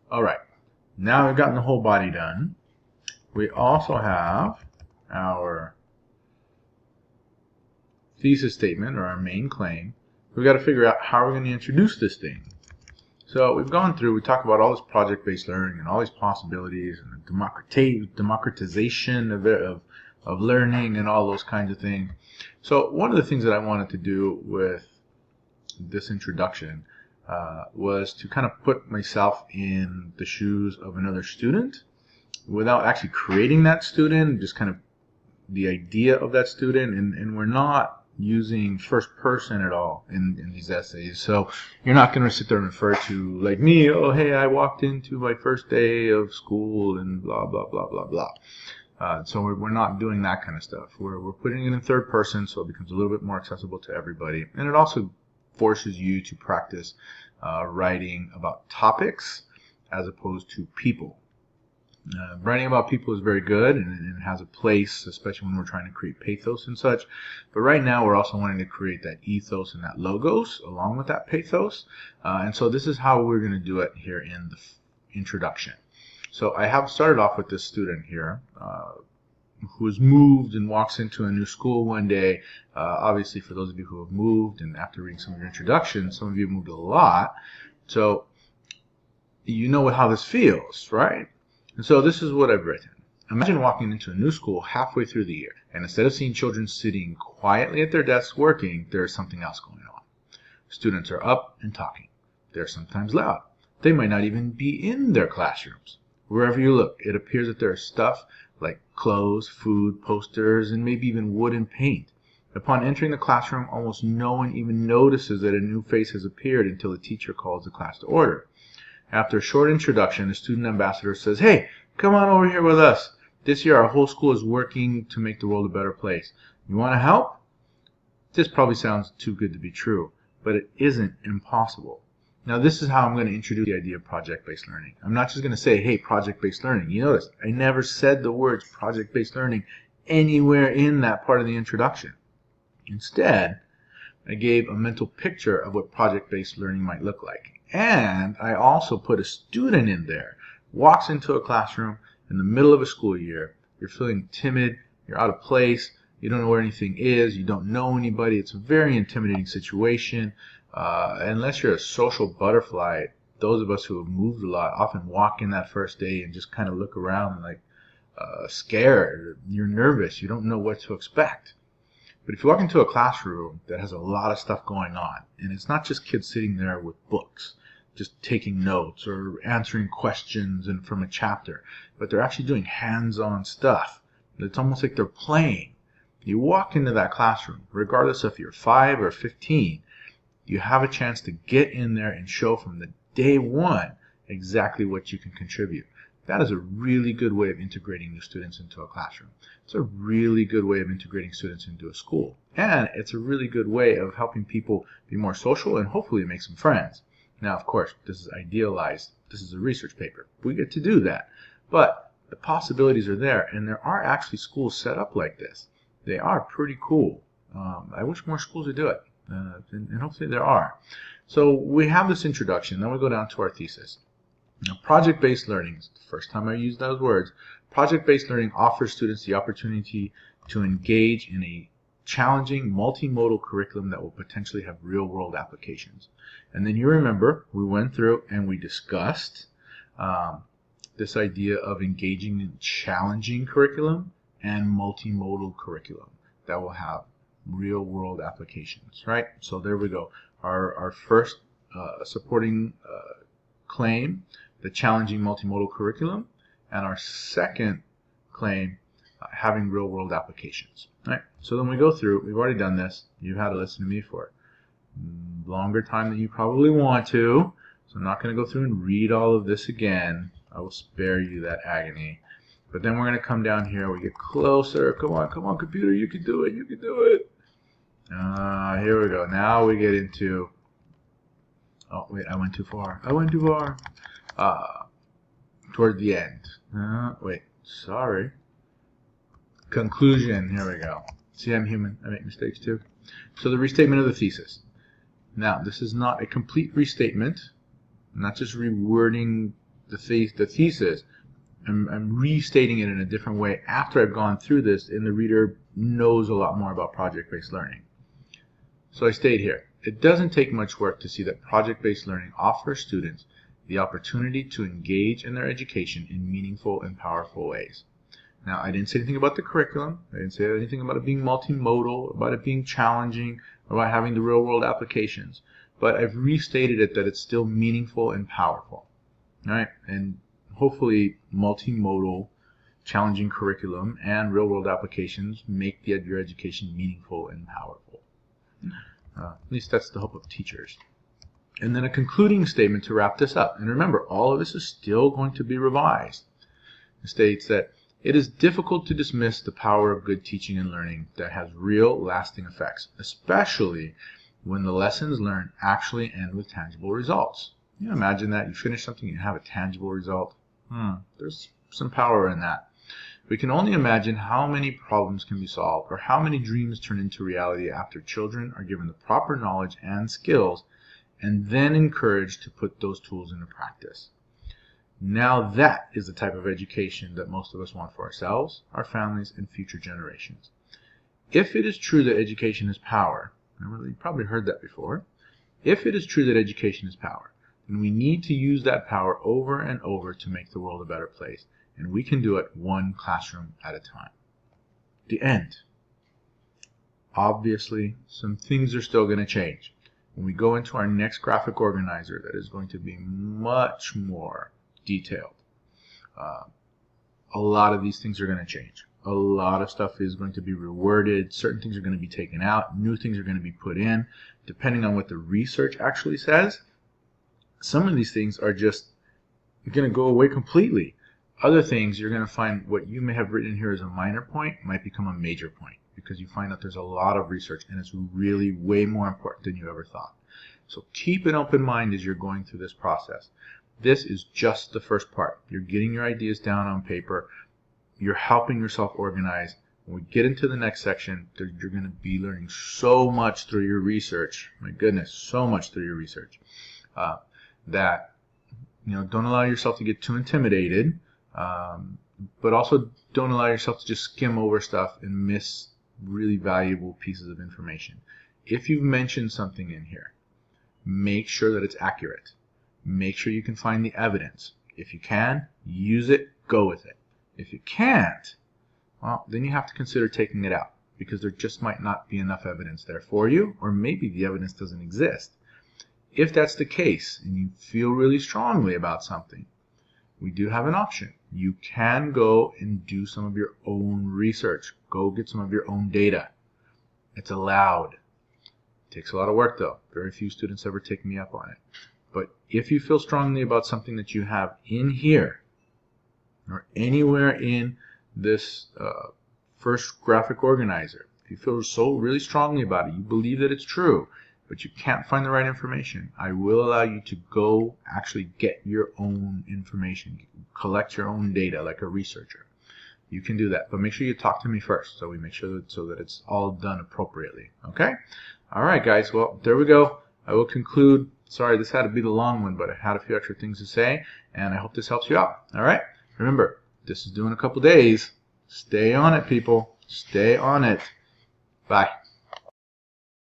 All right, now we've gotten the whole body done. We also have our thesis statement, or our main claim. We've got to figure out how we're going to introduce this thing. So we've gone through, we talk about all this project-based learning and all these possibilities and the democratization of learning and all those kinds of things. So one of the things that I wanted to do with this introduction was to kind of put myself in the shoes of another student without actually creating that student, just kind of the idea of that student, and we're not using first person at all in these essays. So you're not going to sit there and refer to, like me, oh, hey, I walked into my first day of school and blah, blah, blah, blah, blah. So we're not doing that kind of stuff. We're putting it in third person so it becomes a little bit more accessible to everybody. And it also forces you to practice writing about topics as opposed to people. Writing about people is very good and it has a place, especially when we're trying to create pathos and such. But right now we're also wanting to create that ethos and that logos along with that pathos. And so this is how we're going to do it here in the introduction. So I have started off with this student here who has moved and walks into a new school one day. Obviously, for those of you who have moved, and after reading some of your introductions, some of you moved a lot. So you know how this feels, right? And so this is what I've written. Imagine walking into a new school halfway through the year, and instead of seeing children sitting quietly at their desks working, there is something else going on. Students are up and talking. They're sometimes loud. They might not even be in their classrooms. Wherever you look, it appears that there is stuff like clothes, food, posters, and maybe even wood and paint. Upon entering the classroom, almost no one even notices that a new face has appeared until the teacher calls the class to order. After a short introduction, the student ambassador says, hey, come on over here with us. This year our whole school is working to make the world a better place. You want to help? This probably sounds too good to be true, but it isn't impossible. Now this is how I'm going to introduce the idea of project-based learning. I'm not just going to say, hey, project-based learning. You notice, I never said the words project-based learning anywhere in that part of the introduction. Instead, I gave a mental picture of what project-based learning might look like. And I also put a student in there, walks into a classroom in the middle of a school year. You're feeling timid, you're out of place, you don't know where anything is, you don't know anybody. It's a very intimidating situation. Unless you're a social butterfly, those of us who have moved a lot often walk in that first day and just kind of look around like scared. You're nervous, you don't know what to expect. But if you walk into a classroom that has a lot of stuff going on, and it's not just kids sitting there with books, just taking notes or answering questions and from a chapter, but they're actually doing hands-on stuff. It's almost like they're playing. You walk into that classroom, regardless if you're 5 or 15, you have a chance to get in there and show from the day one exactly what you can contribute. That is a really good way of integrating new students into a classroom. It's a really good way of integrating students into a school. And it's a really good way of helping people be more social and hopefully make some friends. Now, of course, this is idealized. This is a research paper. We get to do that. But the possibilities are there, and there are actually schools set up like this. They are pretty cool. I wish more schools would do it, and hopefully there are. So we have this introduction. Then we go down to our thesis. Now, project-based learning is the first time I use those words. Project-based learning offers students the opportunity to engage in a challenging multimodal curriculum that will potentially have real-world applications. And then you remember, we went through and we discussed this idea of engaging in challenging curriculum and multimodal curriculum that will have real-world applications, right? So there we go. Our first supporting claim, the challenging multimodal curriculum, and our second claim, having real-world applications. All right. So then we go through. We've already done this. You've had to listen to me for longer time than you probably want to. So I'm not going to go through and read all of this again. I will spare you that agony. But then we're going to come down here. We get closer. Come on, computer. You can do it. You can do it. Here we go. Now we get into. Oh wait, I went too far. Toward the end. Wait, sorry. Conclusion. Here we go. See, I'm human. I make mistakes too. So the restatement of the thesis. Now, this is not a complete restatement. I'm not just rewording the thesis, I'm restating it in a different way after I've gone through this, and the reader knows a lot more about project-based learning. So I state here, it doesn't take much work to see that project-based learning offers students the opportunity to engage in their education in meaningful and powerful ways. Now, I didn't say anything about the curriculum. I didn't say anything about it being multimodal, about it being challenging, about having the real-world applications. But I've restated it that it's still meaningful and powerful. All right? And hopefully multimodal, challenging curriculum and real-world applications make your education meaningful and powerful. At least that's the hope of teachers. And then a concluding statement to wrap this up. And remember, all of this is still going to be revised. It states that it is difficult to dismiss the power of good teaching and learning that has real, lasting effects, especially when the lessons learned actually end with tangible results. You imagine that you finish something and you have a tangible result. There's some power in that. We can only imagine how many problems can be solved or how many dreams turn into reality after children are given the proper knowledge and skills and then encouraged to put those tools into practice. Now that is the type of education that most of us want for ourselves, our families, and future generations. If it is true that education is power, remember, you've probably heard that before. If it is true that education is power, then we need to use that power over and over to make the world a better place. And we can do it one classroom at a time. The end. Obviously, some things are still going to change. When we go into our next graphic organizer, that is going to be much more detailed. A lot of these things are going to change. A lot of stuff is going to be reworded. Certain things are going to be taken out. New things are going to be put in, depending on what the research actually says. Some of these things are just going to go away completely. Other things, you're going to find what you may have written here as a minor point might become a major point because you find that there's a lot of research and it's really way more important than you ever thought. So keep an open mind as you're going through this process. This is just the first part. You're getting your ideas down on paper. You're helping yourself organize. When we get into the next section, you're going to be learning so much through your research. My goodness, so much through your research that don't allow yourself to get too intimidated. But also don't allow yourself to just skim over stuff and miss really valuable pieces of information. If you've mentioned something in here, make sure that it's accurate. Make sure you can find the evidence. If you can, use it, go with it. If you can't, well, then you have to consider taking it out because there just might not be enough evidence there for you, or maybe the evidence doesn't exist. If that's the case and you feel really strongly about something, we do have an option. You can go and do some of your own research. Go get some of your own data. It's allowed. It takes a lot of work though. Very few students ever take me up on it. But if you feel strongly about something that you have in here or anywhere in this first graphic organizer, if you feel so really strongly about it, you believe that it's true, but you can't find the right information, I will allow you to go actually get your own information, collect your own data like a researcher. You can do that, but make sure you talk to me first so we make sure that it's all done appropriately. Okay? All right, guys. Well, there we go. I will conclude. Sorry, this had to be the long one, but I had a few extra things to say, and I hope this helps you out. All right? Remember, this is due in a couple days. Stay on it, people. Stay on it. Bye.